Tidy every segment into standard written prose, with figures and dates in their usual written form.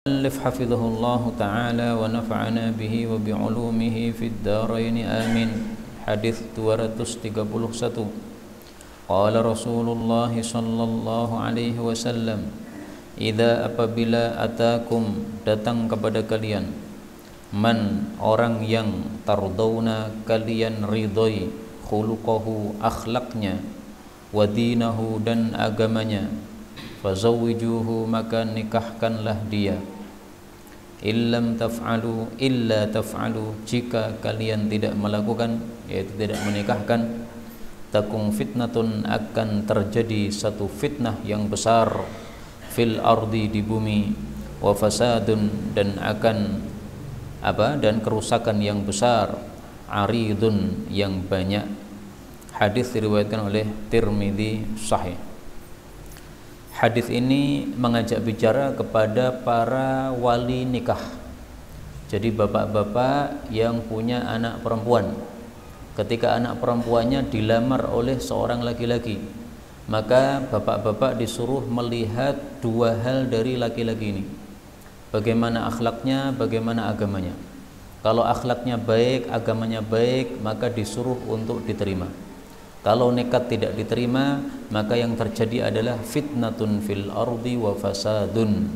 المؤلف حفظه الله تعالى ونفعنا به وبعلومه في الدارين آمين. Hadis 231. Qala Rasulullah sallallahu alaihi wasallam, "Idza apabila atakum datang kepada kalian, man orang yang tardawna kalian ridhoi khuluquhu akhlaknya, wa dinahu dan agamanya, fazawwijuhu maka nikahkanlah dia. Illam taf'alu illa taf'alu, jika kalian tidak melakukan, yaitu tidak menikahkan, takum fitnatun, akan terjadi satu fitnah yang besar, fil ardi di bumi, wa fasadun dan akan dan kerusakan yang besar, aridun yang banyak. Hadis diriwayatkan oleh Tirmidzi sahih. Hadis ini mengajak bicara kepada para wali nikah. Jadi bapak-bapak yang punya anak perempuan, ketika anak perempuannya dilamar oleh seorang laki-laki, maka bapak-bapak disuruh melihat dua hal dari laki-laki ini. Bagaimana akhlaknya, bagaimana agamanya. Kalau akhlaknya baik, agamanya baik, maka disuruh untuk diterima. Kalau nekat tidak diterima, maka yang terjadi adalah fitnatun fil ardi wa fasadun.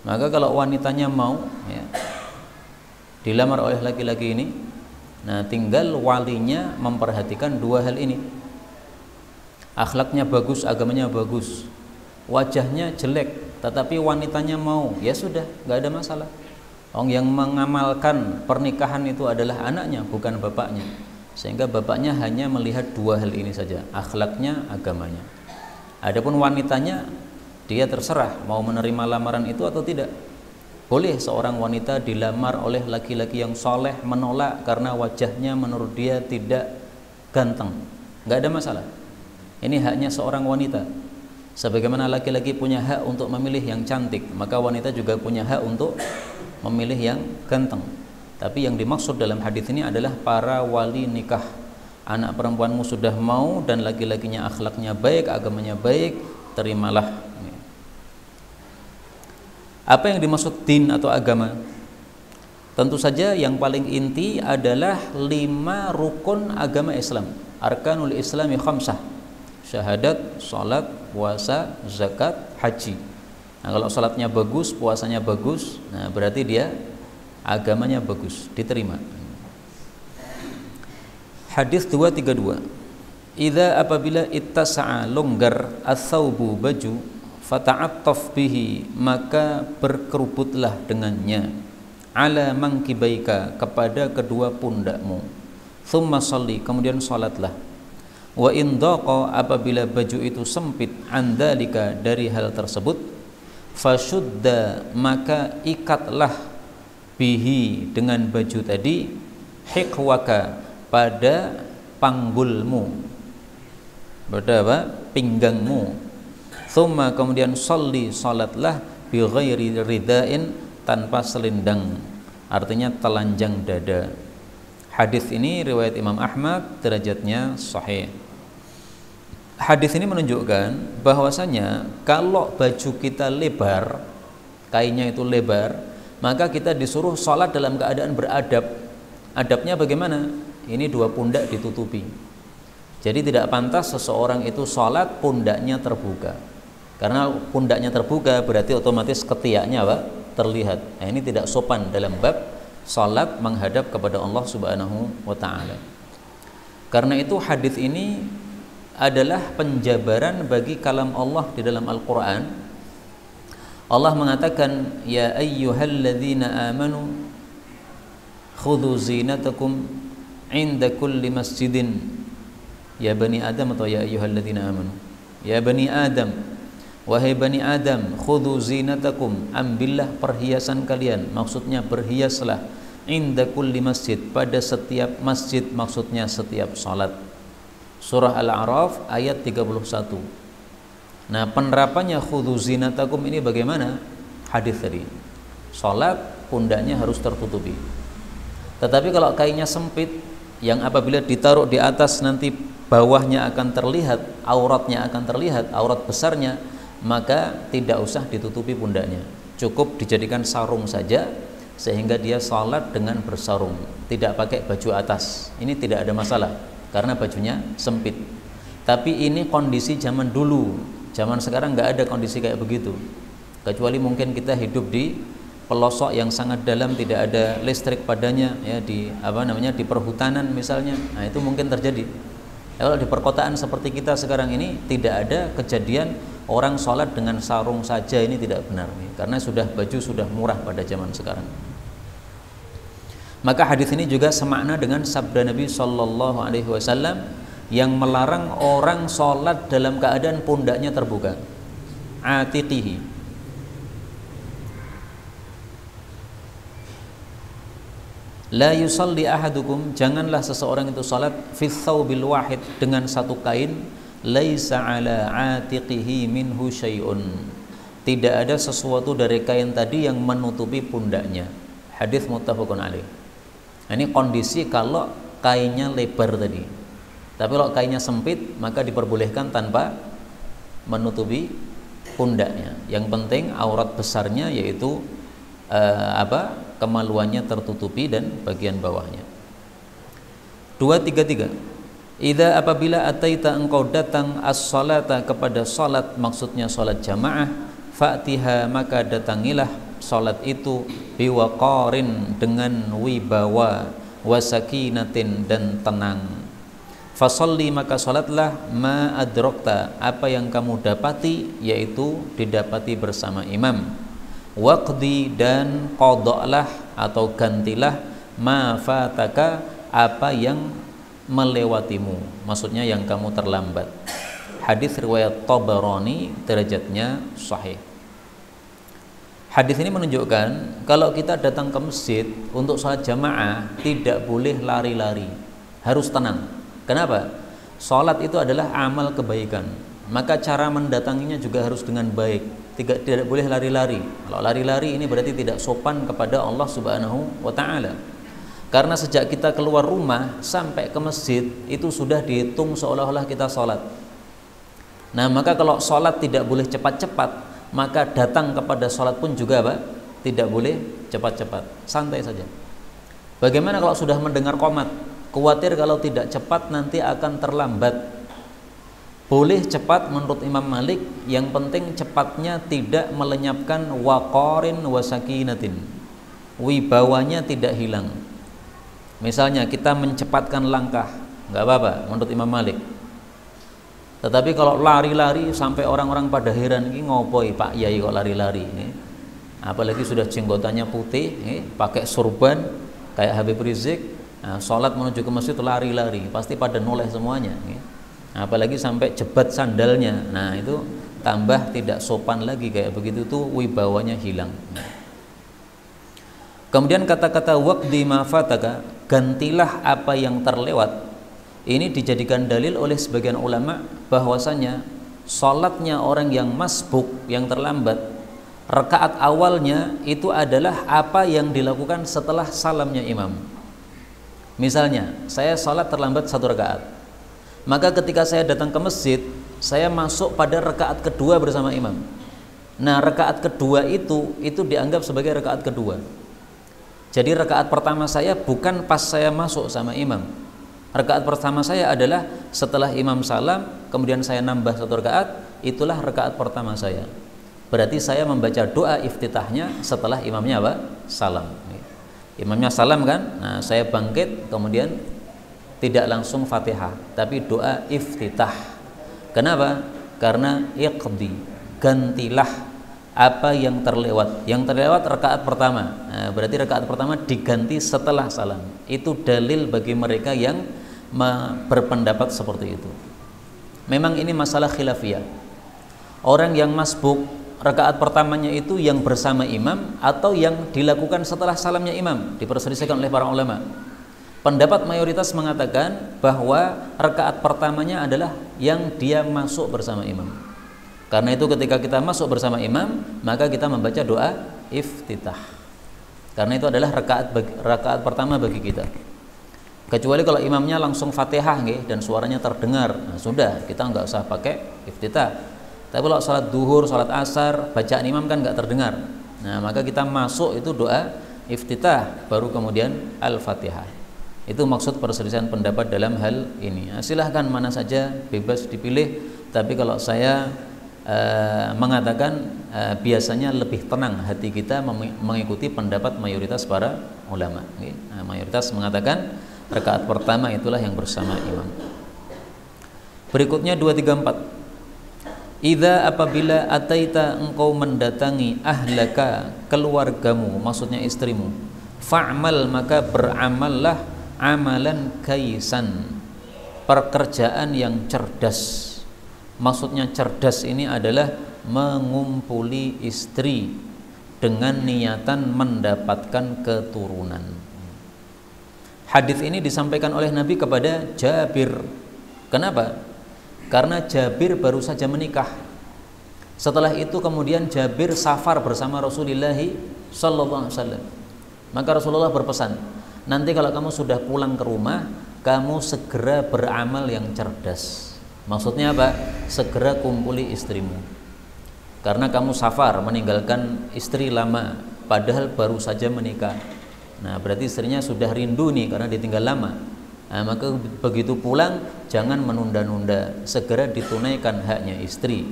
Maka kalau wanitanya mau dilamar oleh laki-laki ini, nah tinggal walinya memperhatikan dua hal ini. Akhlaknya bagus, agamanya bagus, wajahnya jelek, tetapi wanitanya mau, ya sudah, nggak ada masalah. Yang mengamalkan pernikahan itu adalah anaknya, bukan bapaknya. Sehingga bapaknya hanya melihat dua hal ini saja, akhlaknya, agamanya. Adapun wanitanya, dia terserah mau menerima lamaran itu atau tidak. Boleh seorang wanita dilamar oleh laki-laki yang soleh, menolak karena wajahnya menurut dia tidak ganteng, nggak ada masalah. Ini haknya seorang wanita. Sebagaimana laki-laki punya hak untuk memilih yang cantik, maka wanita juga punya hak untuk memilih yang ganteng. Tapi yang dimaksud dalam hadis ini adalah para wali nikah. Anak perempuanmu sudah mau dan laki-lakinya akhlaknya baik, agamanya baik, terimalah. Apa yang dimaksud din atau agama? Tentu saja yang paling inti adalah 5 rukun agama Islam. Arkanul Islami khamsah: syahadat, salat, puasa, zakat, haji. Nah, kalau salatnya bagus, puasanya bagus, nah berarti dia agamanya bagus, diterima. Hadis 232. Idza apabila ittasa'a longgar ats-tsaubu baju, fata'attaf bihi maka berkerubutlah dengannya, ala mangkibaika kepada kedua pundakmu, tsumma shalli kemudian salatlah. Wa in daqa apabila baju itu sempit, andalika dari hal tersebut, fasyudda maka ikatlah bihi dengan baju tadi, hiqwaka pada panggulmu, pada apa? Pinggangmu. Tsumma kemudian sholli salatlah bi ghairi ridain tanpa selendang, artinya telanjang dada. Hadis ini riwayat Imam Ahmad, derajatnya sahih. Hadis ini menunjukkan bahwasanya kalau baju kita lebar, kainnya itu lebar, maka kita disuruh sholat dalam keadaan beradab. Adabnya bagaimana? Ini dua pundak ditutupi. Jadi tidak pantas seseorang itu sholat pundaknya terbuka. Karena pundaknya terbuka berarti otomatis ketiaknya apa? Terlihat. Nah, ini tidak sopan dalam bab sholat menghadap kepada Allah Subhanahu wa ta'ala. Karena itu hadis ini adalah penjabaran bagi kalam Allah di dalam Al-Quran. Allah mengatakan, ya ayyuhalladzina amanu khudhu zinatakum inda kulli masjidin. Ya bani Adam atau ya ayyuhalladzina amanu, ya bani Adam, wahai bani Adam, khudhu zinatakum, ambillah perhiasan kalian, maksudnya berhiaslah, inda kulli masjid, pada setiap masjid, maksudnya setiap salat. Surah Al-A'raf ayat 31. Nah, penerapannya khudhu zinatakum ini bagaimana? Hadis tadi. Salat pundaknya harus tertutupi. Tetapi kalau kainnya sempit, yang apabila ditaruh di atas nanti bawahnya akan terlihat, auratnya akan terlihat, aurat besarnya, maka tidak usah ditutupi pundaknya, cukup dijadikan sarung saja sehingga dia sholat dengan bersarung, tidak pakai baju atas. Ini tidak ada masalah karena bajunya sempit. Tapi ini kondisi zaman dulu, zaman sekarang nggak ada kondisi kayak begitu, kecuali mungkin kita hidup di pelosok yang sangat dalam, tidak ada listrik padanya, ya, di di perhutanan misalnya. Nah, itu mungkin terjadi. Kalau di perkotaan seperti kita sekarang ini tidak ada kejadian orang sholat dengan sarung saja, ini tidak benar nih, karena baju sudah murah pada zaman sekarang. Maka hadis ini juga semakna dengan sabda Nabi Shallallahu Alaihi Wasallam yang melarang orang sholat dalam keadaan pundaknya terbuka, atiqihi. La yusalli ahadukum, janganlah seseorang itu salat fi thawbil wahid, dengan satu kain, laisa ala atiqihi minhu syai'un, tidak ada sesuatu dari kain tadi yang menutupi pundaknya. Hadis muttafaqun alaih. Ini kondisi kalau kainnya lebar tadi. Tapi kalau kainnya sempit maka diperbolehkan tanpa menutupi pundaknya. Yang penting aurat besarnya yaitu kemaluannya tertutupi dan bagian bawahnya. 233. Idza apabila ataita engkau datang as-salata kepada salat, maksudnya salat jamaah, fa'tiha maka datangilah salat itu biwaqarin, dengan wibawa, wasakinatin dan tenang. Fasalli maka salatlah ma adrakta, apa yang kamu dapati, yaitu didapati bersama imam. Waqdi dan qada'lah atau gantilah ma fataka, apa yang melewatimu, maksudnya yang kamu terlambat. Hadis riwayat Tabarani, derajatnya sahih. Hadis ini menunjukkan kalau kita datang ke masjid untuk sholat jamaah tidak boleh lari-lari, harus tenang. Kenapa? Sholat itu adalah amal kebaikan, maka cara mendatanginya juga harus dengan baik. Tidak boleh lari-lari. Kalau lari-lari ini berarti tidak sopan kepada Allah Subhanahu wa Ta'ala. Karena sejak kita keluar rumah sampai ke masjid itu sudah dihitung seolah-olah kita sholat. Nah, maka kalau sholat tidak boleh cepat-cepat, maka datang kepada sholat pun juga tidak boleh cepat-cepat, santai saja. Bagaimana kalau sudah mendengar qomat? Khawatir kalau tidak cepat nanti akan terlambat. Boleh cepat menurut Imam Malik, yang penting cepatnya tidak melenyapkan waqarin wasakinatin, wibawanya tidak hilang. Misalnya kita mencepatkan langkah, nggak apa-apa menurut Imam Malik. Tetapi kalau lari-lari sampai orang-orang pada heran, ini ngopoi Pak Yai kok lari-lari, apalagi sudah jenggotannya putih, pakai surban kayak Habib Rizik, sholat menuju ke masjid lari-lari, pasti pada noleh semuanya. Apalagi sampai jebat sandalnya, nah itu tambah tidak sopan lagi, kayak begitu tuh wibawanya hilang. Kemudian kata-kata waqdi ma fataka, gantilah apa yang terlewat, ini dijadikan dalil oleh sebagian ulama bahwasanya sholatnya orang yang masbuk, yang terlambat, rakaat awalnya itu adalah apa yang dilakukan setelah salamnya imam. Misalnya saya sholat terlambat 1 rakaat, maka ketika saya datang ke masjid, saya masuk pada rakaat kedua bersama imam. Nah, rakaat kedua itu dianggap sebagai rakaat kedua. Jadi rakaat pertama saya bukan pas saya masuk sama imam. Rakaat pertama saya adalah setelah imam salam, kemudian saya nambah 1 rakaat, itulah rakaat pertama saya. Berarti saya membaca doa iftitahnya setelah imamnya salam. Imamnya salam kan? Nah, saya bangkit, kemudian tidak langsung Fatihah, tapi doa iftitah. Kenapa? Karena iqdi, gantilah apa yang terlewat. Yang terlewat rakaat pertama. Nah, berarti rakaat pertama diganti setelah salam. Itu dalil bagi mereka yang berpendapat seperti itu. Memang ini masalah khilafiyah. Orang yang masbuk rakaat pertamanya itu yang bersama imam atau yang dilakukan setelah salamnya imam, diperselisihkan oleh para ulama. Pendapat mayoritas mengatakan bahwa rakaat pertamanya adalah yang dia masuk bersama imam. Karena itu ketika kita masuk bersama imam, maka kita membaca doa iftitah. Karena itu adalah rakaat pertama bagi kita. Kecuali kalau imamnya langsung Fatihah dan suaranya terdengar, nah sudah, kita nggak usah pakai iftitah. Tapi kalau salat duhur, salat asar, bacaan imam kan nggak terdengar. Nah, maka kita masuk itu doa iftitah, baru kemudian Al-Fatihah. Itu maksud perselisihan pendapat dalam hal ini. Nah, silahkan mana saja, bebas dipilih. Tapi kalau saya mengatakan biasanya lebih tenang hati kita mengikuti pendapat mayoritas para ulama. Nah, mayoritas mengatakan rakaat pertama itulah yang bersama imam. Berikutnya 234. Idza apabila ataita engkau mendatangi ahlaka keluargamu, maksudnya istrimu, fa'mal maka beramallah amalan kaisan, pekerjaan yang cerdas. Maksudnya cerdas ini adalah mengumpuli istri dengan niatan mendapatkan keturunan. Hadis ini disampaikan oleh Nabi kepada Jabir. Kenapa? Karena Jabir baru saja menikah. Setelah itu kemudian Jabir safar bersama Rasulullah sallallahu alaihi wasallam. Maka Rasulullah berpesan, nanti kalau kamu sudah pulang ke rumah, kamu segera beramal yang cerdas. Maksudnya apa? Segera kumpuli istrimu. Karena kamu safar meninggalkan istri lama, padahal baru saja menikah. Nah, berarti istrinya sudah rindu nih karena ditinggal lama. Nah, maka begitu pulang jangan menunda-nunda, segera ditunaikan haknya istri.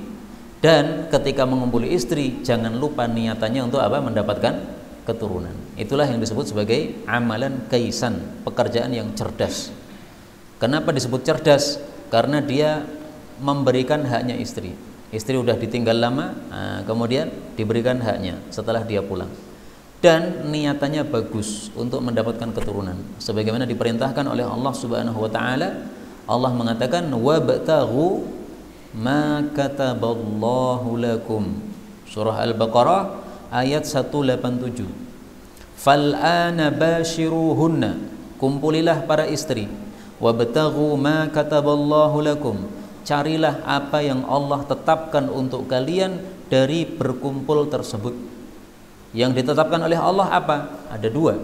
Dan ketika mengumpuli istri jangan lupa niatannya untuk apa? Mendapatkan keturunan. Itulah yang disebut sebagai amalan kaisan, pekerjaan yang cerdas. Kenapa disebut cerdas? Karena dia memberikan haknya istri. Istri udah ditinggal lama, kemudian diberikan haknya setelah dia pulang. Dan niatannya bagus untuk mendapatkan keturunan sebagaimana diperintahkan oleh Allah Subhanahu wa taala. Allah mengatakan wabtaghu ma kataballahu lakum, surah Al-Baqarah ayat 187. Fal'ana bashiruhunna, kumpulilah para istri, wabtaghu ma kataballahu lakum, carilah apa yang Allah tetapkan untuk kalian dari berkumpul tersebut. Yang ditetapkan oleh Allah apa? Ada dua.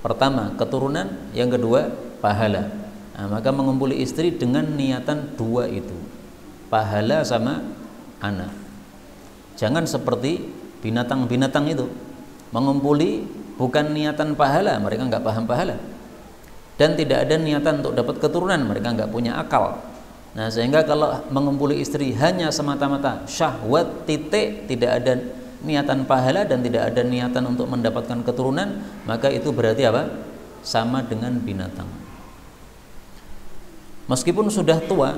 Pertama, keturunan. Yang kedua, pahala. Nah, maka mengumpuli istri dengan niatan dua itu, pahala sama anak. Jangan seperti binatang-binatang itu, mengumpuli bukan niatan pahala, mereka nggak paham pahala. Dan tidak ada niatan untuk dapat keturunan, mereka nggak punya akal. Nah, sehingga kalau mengumpuli istri hanya semata-mata syahwat titik, tidak ada niatan pahala dan tidak ada niatan untuk mendapatkan keturunan, maka itu berarti apa? Sama dengan binatang. Meskipun sudah tua,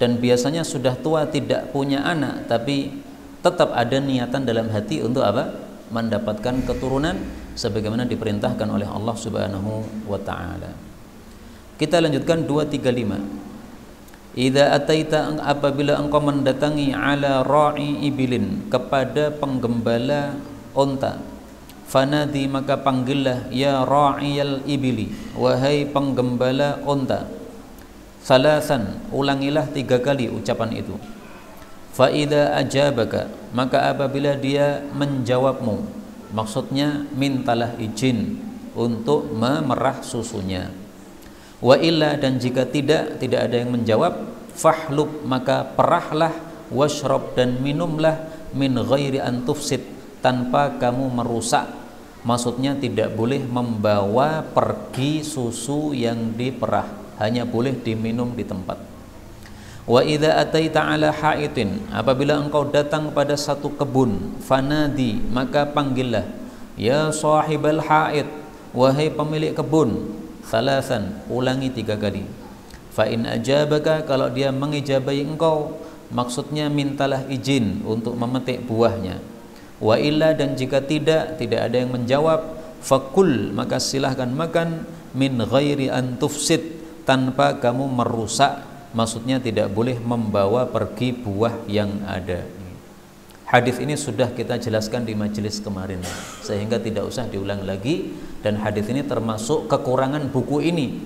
dan biasanya sudah tua tidak punya anak, tapi tetap ada niatan dalam hati untuk apa? Mendapatkan keturunan sebagaimana diperintahkan oleh Allah Subhanahu wa taala. Kita lanjutkan 235. Idza ataita, apabila engkau mendatangi ala ra'i ibilin, kepada penggembala onta, fanadi maka panggillah ya ra'iyal ibili, wahai penggembala onta. Salasan, ulangilah 3 kali ucapan itu. Fa idza ajabaka, maka apabila dia menjawabmu, maksudnya mintalah izin untuk memerah susunya. Wa illa, dan jika tidak ada yang menjawab, fahlub maka perahlah, washrob dan minumlah, min ghairi an tufsid, tanpa kamu merusak. Maksudnya tidak boleh membawa pergi susu yang diperah, hanya boleh diminum di tempat. Wa idza ataita ala haitin, apabila engkau datang pada satu kebun, fanadi maka panggillah ya sahibal hait, wahai pemilik kebun. Salasan, ulangi 3 kali. Fa in ajabaka, kalau dia mengijabahi engkau, maksudnya mintalah izin untuk memetik buahnya. Wa illa, dan jika tidak ada yang menjawab, fakul maka silahkan makan, min ghairi an tufsid, tanpa kamu merusak, maksudnya tidak boleh membawa pergi buah yang ada. Hadis ini sudah kita jelaskan di majelis kemarin, sehingga tidak usah diulang lagi. Dan hadis ini termasuk kekurangan buku ini,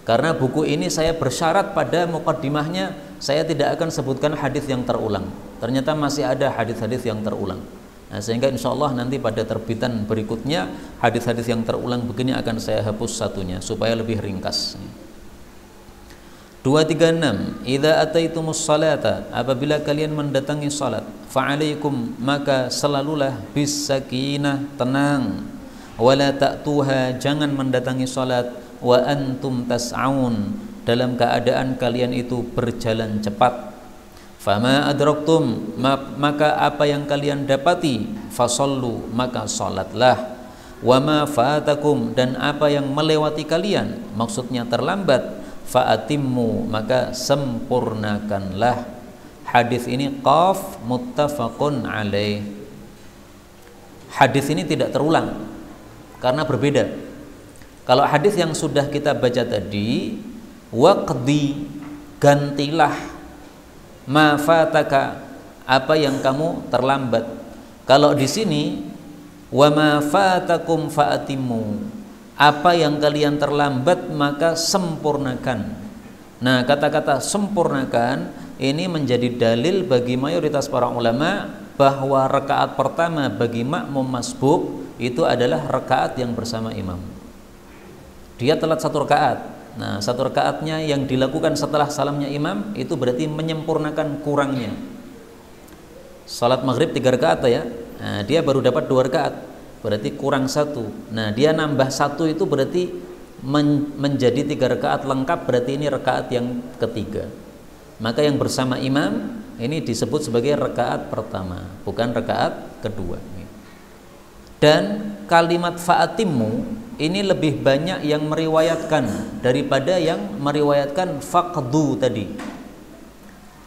karena buku ini saya bersyarat pada mukaddimahnya saya tidak akan sebutkan hadis yang terulang. Ternyata masih ada hadis-hadis yang terulang. Nah, sehingga insya Allah nanti pada terbitan berikutnya hadis-hadis yang terulang begini akan saya hapus satunya supaya lebih ringkas. 236 idza ataitumus salata, apabila kalian mendatangi salat, fa'alaikum, maka selalulah bis sakinah, tenang, wala ta'tuha, jangan mendatangi salat, wa antum tas'aun, dalam keadaan kalian itu berjalan cepat. Fama adraktum, maka apa yang kalian dapati, fasallu, maka salatlah. Wama fatakum, dan apa yang melewati kalian, maksudnya terlambat, fa'atimmu, maka sempurnakanlah. Hadis ini qaf muttafaqun alaih. Hadis ini tidak terulang karena berbeda. Kalau hadis yang sudah kita baca tadi, waqdi, gantilah, ma fataka, apa yang kamu terlambat. Kalau di sini wa ma fatakum fa'atimmu, apa yang kalian terlambat maka sempurnakan. Nah, kata-kata sempurnakan ini menjadi dalil bagi mayoritas para ulama bahwa rakaat pertama bagi makmum masbuk itu adalah rakaat yang bersama imam. Dia telat 1 rakaat. Nah, 1 rakaatnya yang dilakukan setelah salamnya imam itu berarti menyempurnakan kurangnya. Salat maghrib 3 rakaat ya. Nah, dia baru dapat 2 rakaat, berarti kurang 1. Nah, dia nambah 1 itu berarti menjadi 3 rakaat lengkap, berarti ini rakaat yang ketiga. Maka yang bersama imam ini disebut sebagai rakaat pertama, bukan rakaat kedua. Dan kalimat fa'atimmu ini lebih banyak yang meriwayatkan daripada yang meriwayatkan faqdu tadi.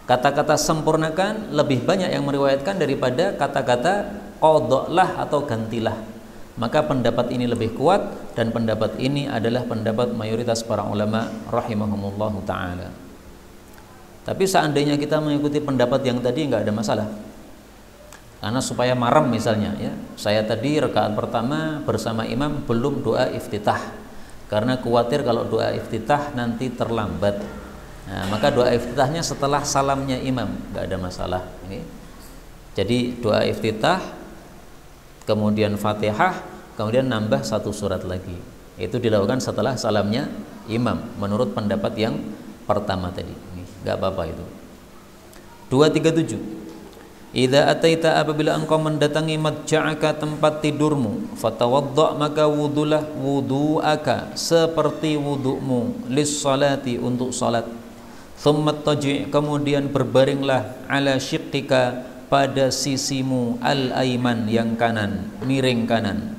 Kata-kata sempurnakan lebih banyak yang meriwayatkan daripada kata-kata qadhalah atau gantilah. Maka pendapat ini lebih kuat, dan pendapat ini adalah pendapat mayoritas para ulama rahimahumullahu ta'ala. Tapi seandainya kita mengikuti pendapat yang tadi nggak ada masalah. Karena supaya maram misalnya ya, saya tadi rakaat pertama bersama imam belum doa iftitah, karena khawatir kalau doa iftitah nanti terlambat. Nah, maka doa iftitahnya setelah salamnya imam, nggak ada masalah. Jadi doa iftitah, kemudian fatihah, kemudian nambah 1 surat lagi. Itu dilakukan setelah salamnya imam, menurut pendapat yang pertama tadi. Nggak apa-apa itu. 237 idza ataita, apabila engkau mendatangi madja'aka, tempat tidurmu, fatawadda, maka wudulah wudu'aka, seperti wudu'mu, lis salati, untuk salat. Thumma taji', kemudian berbaringlah, ala syiqqika, pada sisimu, al-aiman, yang kanan, miring kanan.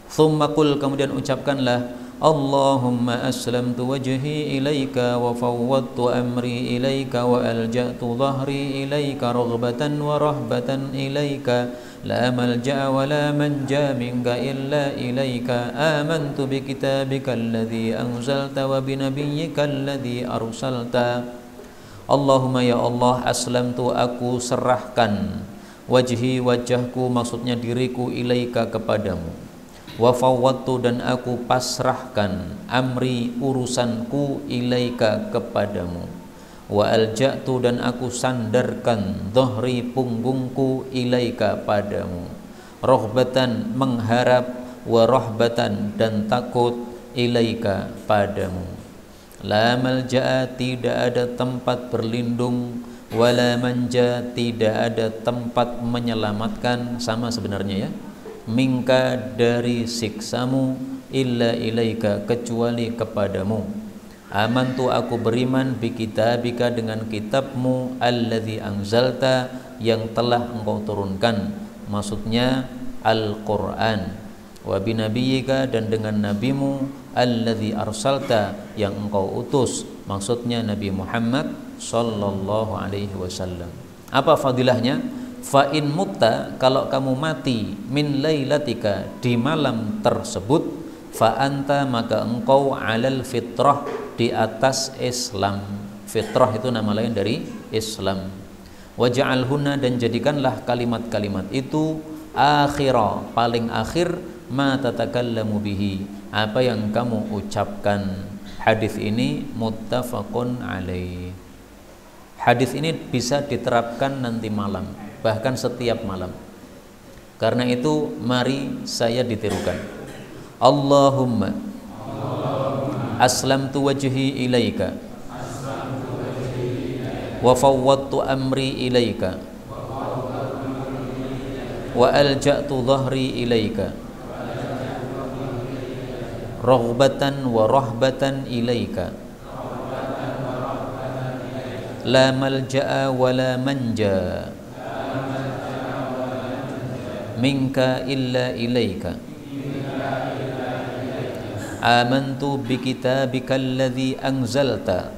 Thumma qul, kemudian ucapkanlah, Allahumma aslamtu wajhi ilaika wa fawwadtu amri ilaika wa alja'tu dhahri ilaika raghbatan wa rahbatan ilaika la malja'a wa la manja minka illa ilaika amantu bi kitabika alladhi anzalta wa bi nabiyyika alladhi arsalta. Allahumma, ya Allah, aslamtu, aku serahkan, wajhi, wajahku, maksudnya diriku, ilaika, kepadamu, wa fawwadtu, dan aku pasrahkan, amri, urusanku, ilaika, kepadamu, wa alja'tu, dan aku sandarkan, dhahri, punggungku, ilaika, padamu, rohbatan, mengharap, wa rohbatan, dan takut, ilaika, padamu. La malja'a, tidak ada tempat berlindung, wala manja, tidak ada tempat menyelamatkan, sama sebenarnya ya, minka, dari siksamu, illa ilaika, kecuali kepadamu. Amantu, aku beriman, bi kitabika, dengan kitabmu, alladzi anzalta, yang telah engkau turunkan, maksudnya Al-Quran, wa binabiyyika, dan dengan nabimu, alladzi arsalta, yang engkau utus, maksudnya Nabi Muhammad sallallahu alaihi wasallam. Apa fadilahnya? Fa in mutta, kalau kamu mati, min lailatika, di malam tersebut, fa anta, maka engkau alal fitrah, di atas Islam. Fitrah itu nama lain dari Islam. Waj'alhunna, dan jadikanlah kalimat-kalimat itu, akhira, paling akhir, ma tatakallamu bihi, apa yang kamu ucapkan. Hadis ini muttafaqun alaih. Hadis ini bisa diterapkan nanti malam, bahkan setiap malam. Karena itu mari saya ditirukan. Allahumma aslamtu wajhi ilaika wa fawwadtu amri ilaika wa alja'tu dhahri ilaika raghbatan wa rahbatan ilaika la malja'a wa la manja minka illa ilaika amantu bi kitabika alladhi anzalta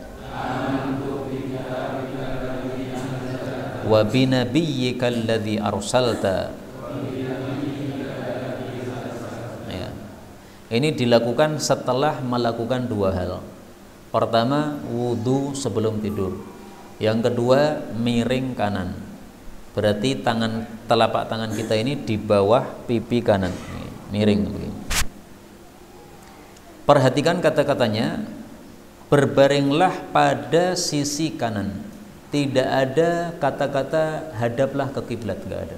wa bi nabiyyika alladhi arsalta. Ya. Ini dilakukan setelah melakukan dua hal. Pertama, wudu sebelum tidur. Yang kedua, miring kanan. Berarti telapak tangan kita ini di bawah pipi kanan, miring begini. Perhatikan kata-katanya, berbaringlah pada sisi kanan. Tidak ada kata-kata hadaplah ke kiblat, enggak ada.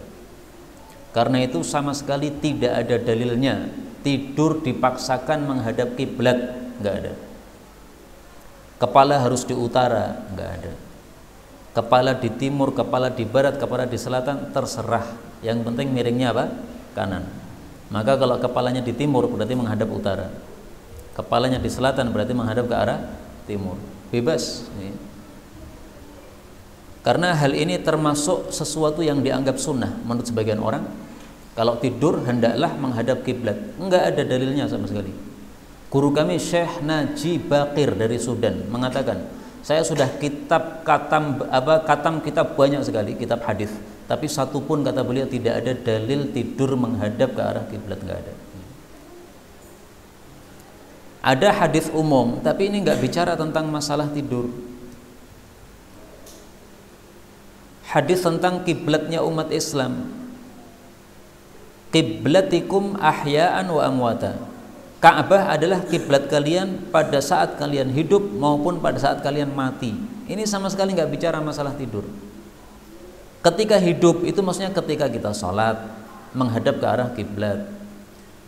Karena itu sama sekali tidak ada dalilnya tidur dipaksakan menghadap kiblat, enggak ada. Kepala harus di utara, enggak ada. Kepala di timur, kepala di barat, kepala di selatan, terserah. Yang penting miringnya apa? Kanan. Maka kalau kepalanya di timur berarti menghadap utara, kepalanya di selatan berarti menghadap ke arah timur. Bebas. Karena hal ini termasuk sesuatu yang dianggap sunnah menurut sebagian orang. Kalau tidur hendaklah menghadap kiblat. Enggak ada dalilnya sama sekali. Guru kami Syekh Naji Bakir dari Sudan mengatakan, saya sudah katam kitab banyak sekali, kitab hadis, tapi satu pun kata beliau tidak ada dalil tidur menghadap ke arah kiblat, enggak ada. Ada hadis umum, tapi ini nggak bicara tentang masalah tidur. Hadis tentang kiblatnya umat Islam. Kiblatikum ahya'an wa amwata. Ka'bah adalah kiblat kalian pada saat kalian hidup maupun pada saat kalian mati. Ini sama sekali nggak bicara masalah tidur. Ketika hidup itu maksudnya ketika kita sholat menghadap ke arah kiblat.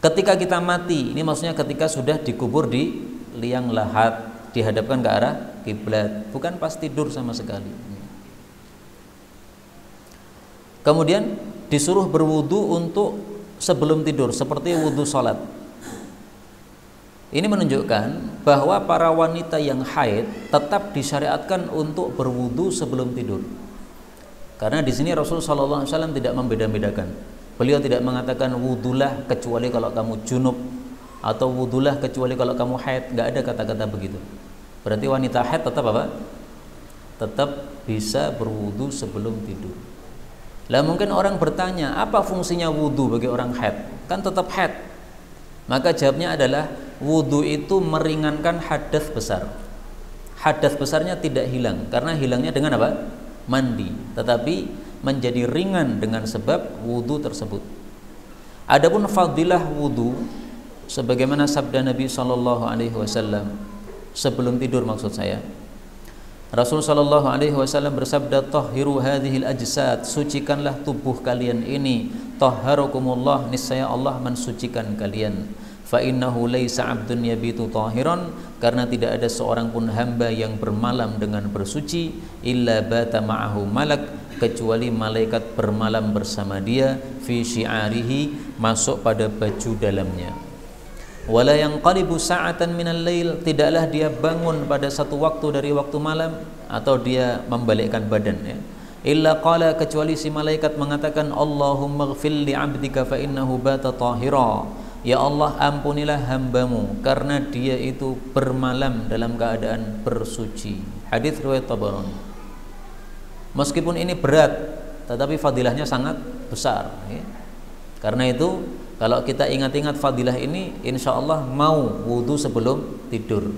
Ketika kita mati, ini maksudnya ketika sudah dikubur di liang lahat, dihadapkan ke arah kiblat, bukan pas tidur sama sekali. Kemudian disuruh berwudu untuk sebelum tidur, seperti wudu sholat. Ini menunjukkan bahwa para wanita yang haid tetap disyariatkan untuk berwudu sebelum tidur. Karena di sini Rasulullah SAW tidak membeda-bedakan. Beliau tidak mengatakan wudulah kecuali kalau kamu junub atau wudulah kecuali kalau kamu haid, nggak ada kata-kata begitu. Berarti wanita haid tetap apa? Tetap bisa berwudu sebelum tidur. Lah mungkin orang bertanya, apa fungsinya wudu bagi orang haid? Kan tetap haid. Maka jawabnya adalah wudu itu meringankan hadas besar. Hadas besarnya tidak hilang karena hilangnya dengan apa? Mandi. Tetapi menjadi ringan dengan sebab wudu tersebut. Adapun fadilah wudu, sebagaimana sabda Nabi SAW sebelum tidur, maksud saya, Rasul SAW bersabda, tahhiru hadhil ajsad, sucikanlah tubuh kalian ini, tahharukumullah, niscaya Allah mensucikan kalian. Fa innahu laisa 'abdun yabitu tahiran, karena tidak ada seorang pun hamba yang bermalam dengan bersuci, illa bata ma'ahu malak, kecuali malaikat bermalam bersama dia, fi syi'arihi, masuk pada baju dalamnya. Wala yanqalibu sa'atan minal lail, tidaklah dia bangun pada satu waktu dari waktu malam atau dia membalikkan badan, ya. Illa qala, kecuali si malaikat mengatakan, Allahumma ighfir li 'abdika fa innahu bata tahira. Ya Allah, ampunilah hambamu karena dia itu bermalam dalam keadaan bersuci. Hadis riwayat Tabarani. Meskipun ini berat, tetapi fadilahnya sangat besar, ya. Karena itu kalau kita ingat-ingat fadilah ini, insya Allah mau wudu sebelum tidur.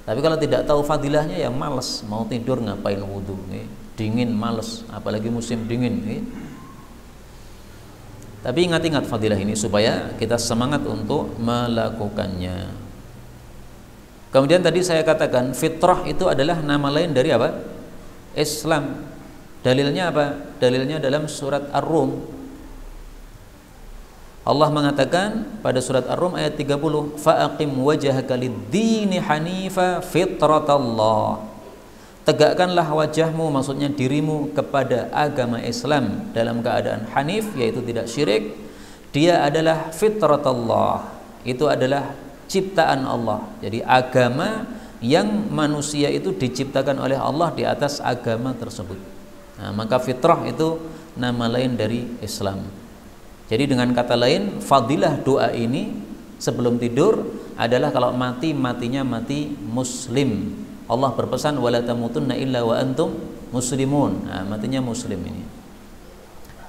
Tapi kalau tidak tahu fadilahnya, ya malas, mau tidur ngapain wudu, ya. Dingin, malas, apalagi musim dingin, ya. Tapi ingat-ingat fadilah ini supaya kita semangat untuk melakukannya. Kemudian tadi saya katakan fitrah itu adalah nama lain dari apa? Islam. Dalilnya apa? Dalilnya dalam surat Ar-Rum. Allah mengatakan pada surat Ar-Rum ayat 30, fa'aqim wajhaka lid-dini hanifa fitratallah. Tegakkanlah wajahmu, maksudnya dirimu, kepada agama Islam dalam keadaan hanif, yaitu tidak syirik. Dia adalah fitratullah, itu adalah ciptaan Allah. Jadi agama yang manusia itu diciptakan oleh Allah di atas agama tersebut. Nah, maka fitrah itu nama lain dari Islam. Jadi dengan kata lain, fadilah doa ini sebelum tidur adalah kalau mati, matinya mati muslim. Allah berpesan wala tamutunna illa wa antum muslimun. Nah, matinya muslim ini.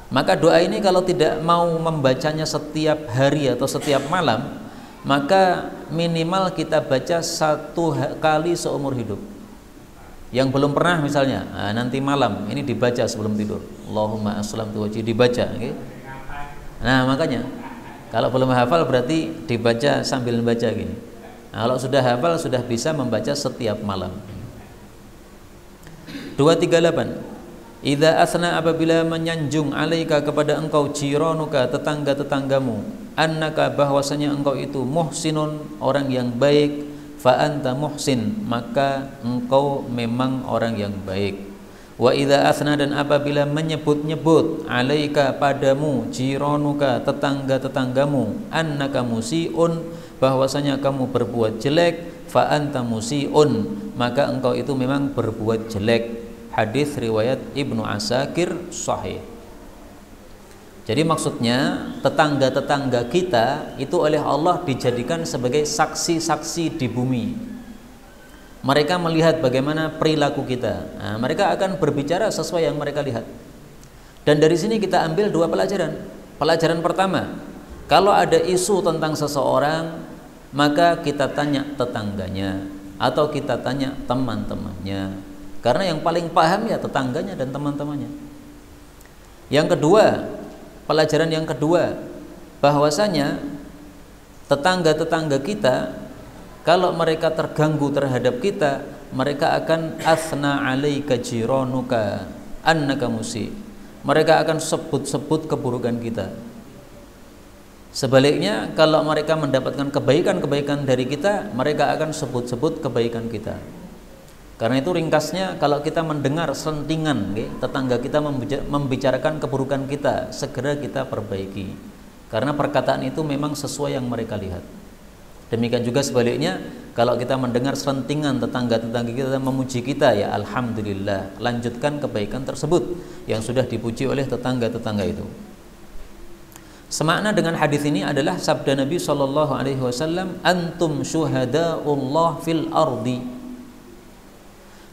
Maka doa ini kalau tidak mau membacanya setiap hari atau setiap malam, maka minimal kita baca 1 kali seumur hidup. Yang belum pernah misalnya, nanti malam ini dibaca sebelum tidur. Allahumma aslamtu wajhi, dibaca, okay? Nah, makanya kalau belum hafal berarti dibaca sambil membaca gini. Nah, kalau sudah hafal sudah bisa membaca setiap malam. 238. Idza asna, apabila menyanjung alaika kepada engkau, jiranuka, tetangga-tetanggamu, annaka, bahwasanya engkau itu muhsinun, orang yang baik, fa anta muhsin, maka engkau memang orang yang baik. Wa idza asna, dan apabila menyebut-nyebut alaika, padamu, jiranuka, tetangga-tetanggamu, annaka musiun, bahwasanya kamu berbuat jelek, fa anta musiun, maka engkau itu memang berbuat jelek. Hadis riwayat Ibnu Asakir sahih. Jadi maksudnya tetangga-tetangga kita itu oleh Allah dijadikan sebagai saksi-saksi di bumi. Mereka melihat bagaimana perilaku kita. Nah, mereka akan berbicara sesuai yang mereka lihat. Dan dari sini kita ambil 2 pelajaran. Pelajaran pertama, kalau ada isu tentang seseorang, maka kita tanya tetangganya atau kita tanya teman-temannya. Karena yang paling paham ya tetangganya dan teman-temannya. Yang kedua, pelajaran yang kedua, bahwasanya tetangga-tetangga kita kalau mereka terganggu terhadap kita, mereka akan asna alaika jiranuka annaka musi. Mereka akan sebut-sebut keburukan kita. Sebaliknya, kalau mereka mendapatkan kebaikan-kebaikan dari kita, mereka akan sebut-sebut kebaikan kita. Karena itu ringkasnya, kalau kita mendengar selentingan tetangga kita membicarakan keburukan kita, segera kita perbaiki. Karena perkataan itu memang sesuai yang mereka lihat. Demikian juga sebaliknya, kalau kita mendengar selentingan tetangga-tetangga kita memuji kita, ya alhamdulillah, lanjutkan kebaikan tersebut yang sudah dipuji oleh tetangga-tetangga itu. Semakna dengan hadis ini adalah sabda Nabi SAW, antum syuhadaullah fil ardi.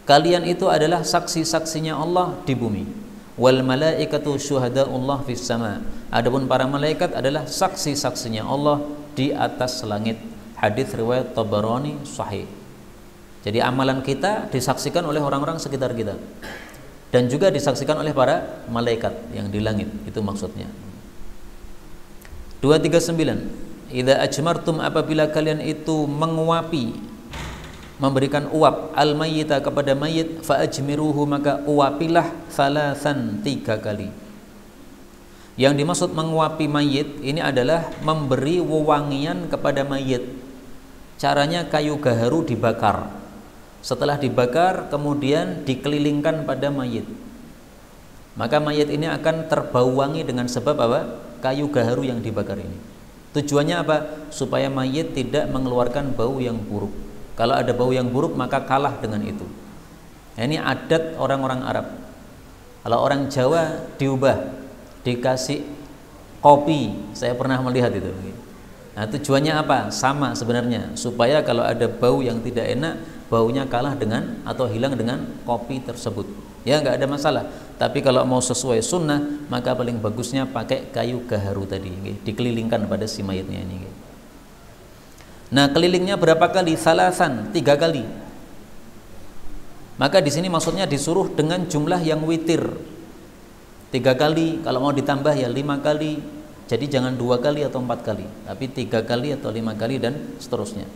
Kalian itu adalah saksi-saksinya Allah di bumi. Wal malaikatu syuhadaullah fis sama. Adapun para malaikat adalah saksi-saksinya Allah di atas langit. Hadis riwayat Tabarani sahih. Jadi amalan kita disaksikan oleh orang-orang sekitar kita. Dan juga disaksikan oleh para malaikat yang di langit. Itu maksudnya. 239. Idza ajmartum, apabila kalian itu menguapi, memberikan uap al-mayyita kepada mayit, fa ajmiruhu, maka uapilah salasan 3 kali. Yang dimaksud menguapi mayit ini adalah memberi wewangian kepada mayit. Caranya kayu gaharu dibakar. Setelah dibakar kemudian dikelilingkan pada mayit. Maka mayit ini akan terbau wangi dengan sebab apa? Kayu gaharu yang dibakar ini. Tujuannya apa? Supaya mayit tidak mengeluarkan bau yang buruk. Kalau ada bau yang buruk maka kalah dengan itu. Nah, ini adat orang-orang Arab. Kalau orang Jawa diubah, dikasih kopi. Saya pernah melihat itu. Nah, tujuannya apa? Sama sebenarnya, supaya kalau ada bau yang tidak enak, baunya kalah dengan atau hilang dengan kopi tersebut. Ya, nggak ada masalah. Tapi kalau mau sesuai sunnah, maka paling bagusnya pakai kayu gaharu tadi, dikelilingkan pada si mayitnya ini. Nah, kelilingnya berapa kali? Salasan, 3 kali. Maka di sini maksudnya disuruh dengan jumlah yang witir. 3 kali, kalau mau ditambah ya 5 kali. Jadi jangan 2 kali atau 4 kali, tapi 3 kali atau 5 kali dan seterusnya.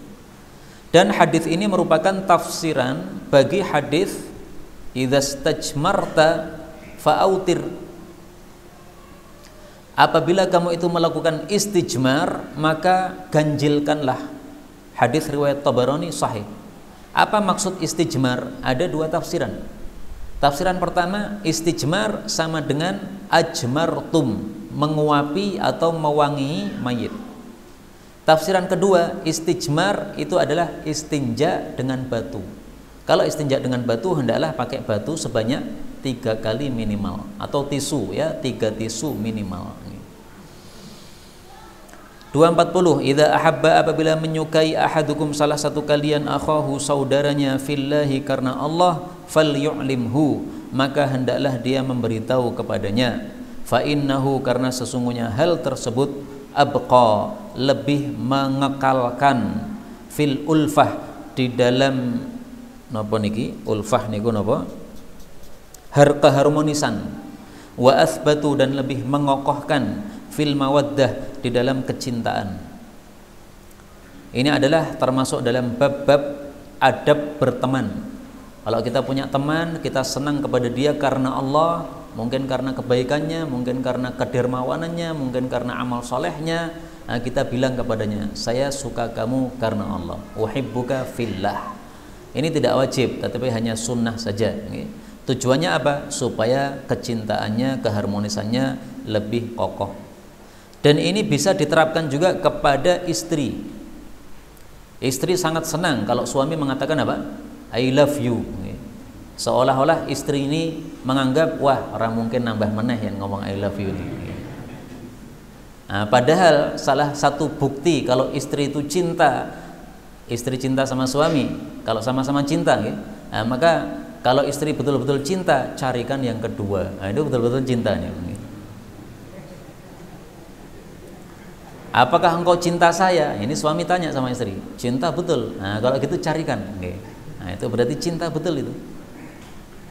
Dan hadis ini merupakan tafsiran bagi hadis idza stajmarta fa'autir. Apabila kamu itu melakukan istijmar, maka ganjilkanlah. Hadis riwayat Tabarani sahih. Apa maksud istijmar? Ada dua tafsiran. Tafsiran pertama, istijmar sama dengan ajmartum, menguapi atau mewangi mayit. Tafsiran kedua, istijmar itu adalah istinja dengan batu. Kalau istinja dengan batu, hendaklah pakai batu sebanyak 3 kali minimal, atau tisu ya, 3 tisu minimal. 240, idza ahabba, apabila menyukai ahadukum salah satu kalian akhahu saudaranya fillahi karena Allah, falyu'limhu, maka hendaklah dia memberitahu kepadanya. Fa innahu, karena sesungguhnya hal tersebut abqa, lebih mengekalkan, fil ulfah, di dalam napa niki? Ulfah niku napa? Keharmonisan. Wa athbatu, dan lebih mengokohkan, fil mawaddah, di dalam kecintaan. Ini adalah termasuk dalam bab-bab adab berteman. Kalau kita punya teman, kita senang kepada dia karena Allah, mungkin karena kebaikannya, mungkin karena kedermawanannya, mungkin karena amal solehnya, nah kita bilang kepadanya, saya suka kamu karena Allah, uhibbuka fillah. Ini tidak wajib, tetapi hanya sunnah saja. Tujuannya apa? Supaya kecintaannya, keharmonisannya lebih kokoh. Dan ini bisa diterapkan juga kepada istri. Istri sangat senang kalau suami mengatakan apa? I love you. Seolah-olah istri ini menganggap, wah, orang mungkin nambah meneh yang ngomong I love you ini. Nah, padahal salah satu bukti kalau istri itu cinta, istri cinta sama suami, kalau sama-sama cinta, nah, maka kalau istri betul-betul cinta, carikan yang kedua. Nah, itu betul-betul cintanya. Apakah engkau cinta saya? Ini suami tanya sama istri. Cinta betul. Nah, kalau gitu carikan. Nah, itu berarti cinta betul itu.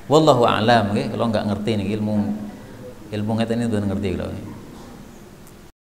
Wallahu a'lam. Kalau nggak ngerti nih ilmu ngeten ini, belum ngerti kalau.